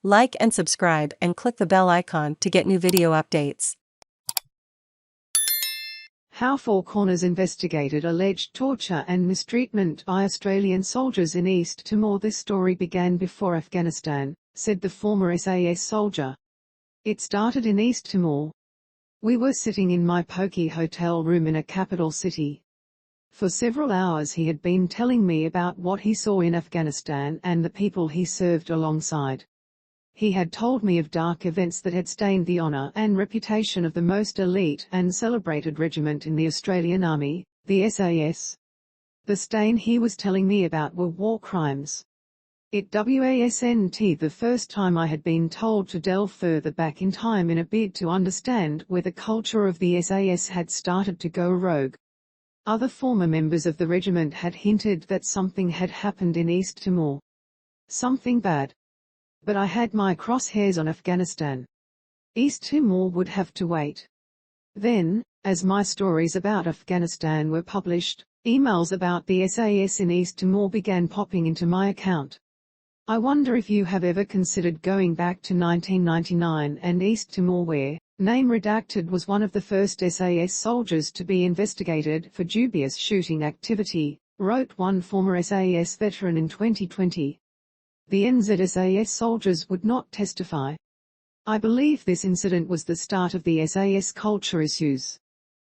Like and subscribe and click the bell icon to get new video updates. How Four Corners investigated alleged torture and mistreatment by Australian soldiers in East Timor. This story began before Afghanistan, said the former SAS soldier. It started in East Timor. We were sitting in my pokey hotel room in a capital city. For several hours he had been telling me about what he saw in Afghanistan and the people he served alongside. He had told me of dark events that had stained the honour and reputation of the most elite and celebrated regiment in the Australian Army, the SAS. The stain he was telling me about were war crimes. It wasn't the first time I had been told to delve further back in time in a bid to understand where the culture of the SAS had started to go rogue. Other former members of the regiment had hinted that something had happened in East Timor. Something bad. But I had my crosshairs on Afghanistan. East Timor would have to wait. Then, as my stories about Afghanistan were published, emails about the SAS in East Timor began popping into my account. I wonder if you have ever considered going back to 1999 and East Timor, where, name redacted, was one of the first SAS soldiers to be investigated for dubious shooting activity, wrote one former SAS veteran in 2020. The NZSAS soldiers would not testify. I believe this incident was the start of the SAS culture issues.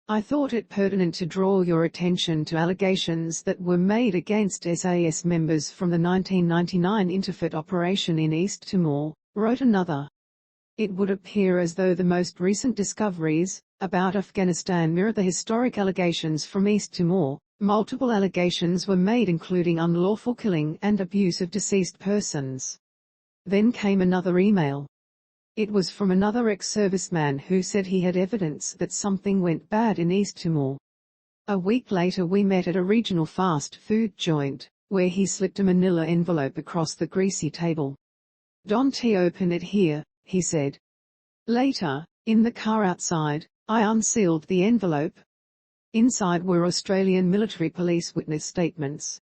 I thought it pertinent to draw your attention to allegations that were made against SAS members from the 1999 Interfit operation in East Timor, wrote another. It would appear as though the most recent discoveries about Afghanistan mirror the historic allegations from East Timor. Multiple allegations were made, including unlawful killing and abuse of deceased persons. Then came another email. It was from another ex-serviceman who said he had evidence that something went bad in East Timor. A week later we met at a regional fast food joint, where he slipped a manila envelope across the greasy table. "Don't open it here," he said. Later, in the car outside, I unsealed the envelope. Inside were Australian military police witness statements.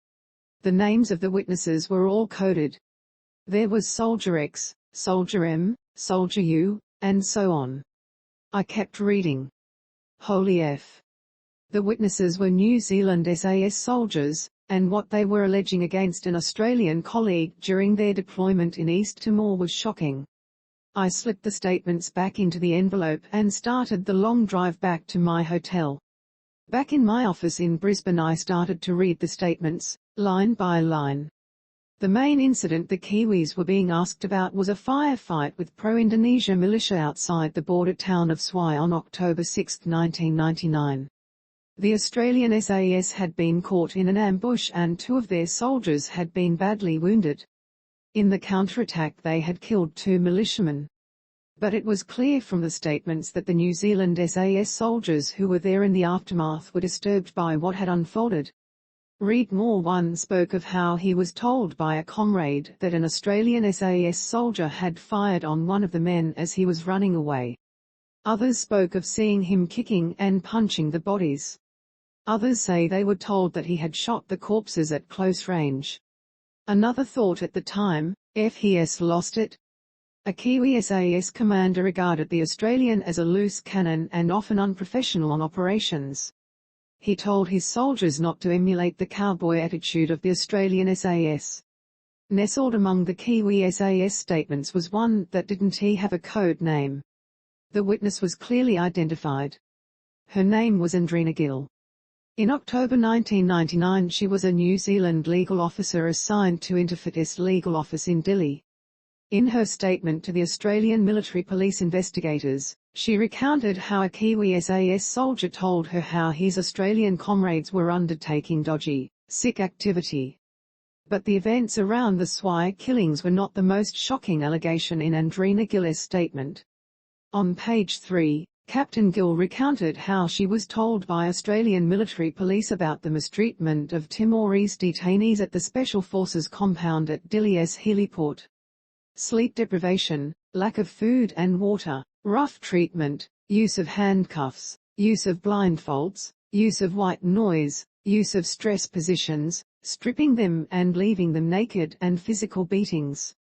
The names of the witnesses were all coded. There was Soldier X, Soldier M, Soldier U, and so on. I kept reading. Holy F. The witnesses were New Zealand SAS soldiers, and what they were alleging against an Australian colleague during their deployment in East Timor was shocking. I slipped the statements back into the envelope and started the long drive back to my hotel. Back in my office in Brisbane I started to read the statements, line by line. The main incident the Kiwis were being asked about was a firefight with pro-Indonesia militia outside the border town of Swai on October 6, 1999. The Australian SAS had been caught in an ambush and two of their soldiers had been badly wounded. In the counterattack they had killed 2 militiamen. But it was clear from the statements that the New Zealand SAS soldiers who were there in the aftermath were disturbed by what had unfolded. Read more. One spoke of how he was told by a comrade that an Australian SAS soldier had fired on one of the men as he was running away. Others spoke of seeing him kicking and punching the bodies. Others say they were told that he had shot the corpses at close range. Another thought at the time, if he's lost it. A Kiwi SAS commander regarded the Australian as a loose cannon and often unprofessional on operations. He told his soldiers not to emulate the cowboy attitude of the Australian SAS. Nestled among the Kiwi SAS statements was one that didn't have a code name. The witness was clearly identified. Her name was Andrina Gill. In October 1999 she was a New Zealand legal officer assigned to Interfit's legal office in Dili. In her statement to the Australian military police investigators, she recounted how a Kiwi SAS soldier told her how his Australian comrades were undertaking dodgy, sick activity. But the events around the Swai killings were not the most shocking allegation in Andrina Gill's statement. On page 3, Captain Gill recounted how she was told by Australian military police about the mistreatment of Timorese detainees at the Special Forces compound at Dili's heliport. Sleep deprivation, lack of food and water, rough treatment, use of handcuffs, use of blindfolds, use of white noise, use of stress positions, stripping them and leaving them naked, and physical beatings.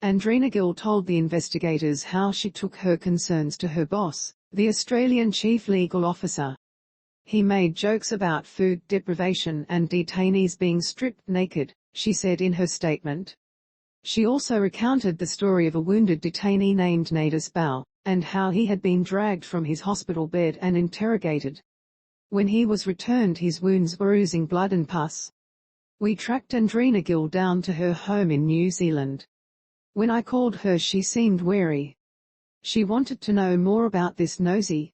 Andrina Gill told the investigators how she took her concerns to her boss, the Australian Chief Legal Officer. He made jokes about food deprivation and detainees being stripped naked, she said in her statement. She also recounted the story of a wounded detainee named Nadis Bal, and how he had been dragged from his hospital bed and interrogated. When he was returned, his wounds were oozing blood and pus. We tracked Andrina Gill down to her home in New Zealand. When I called her, she seemed wary. She wanted to know more about this nosy,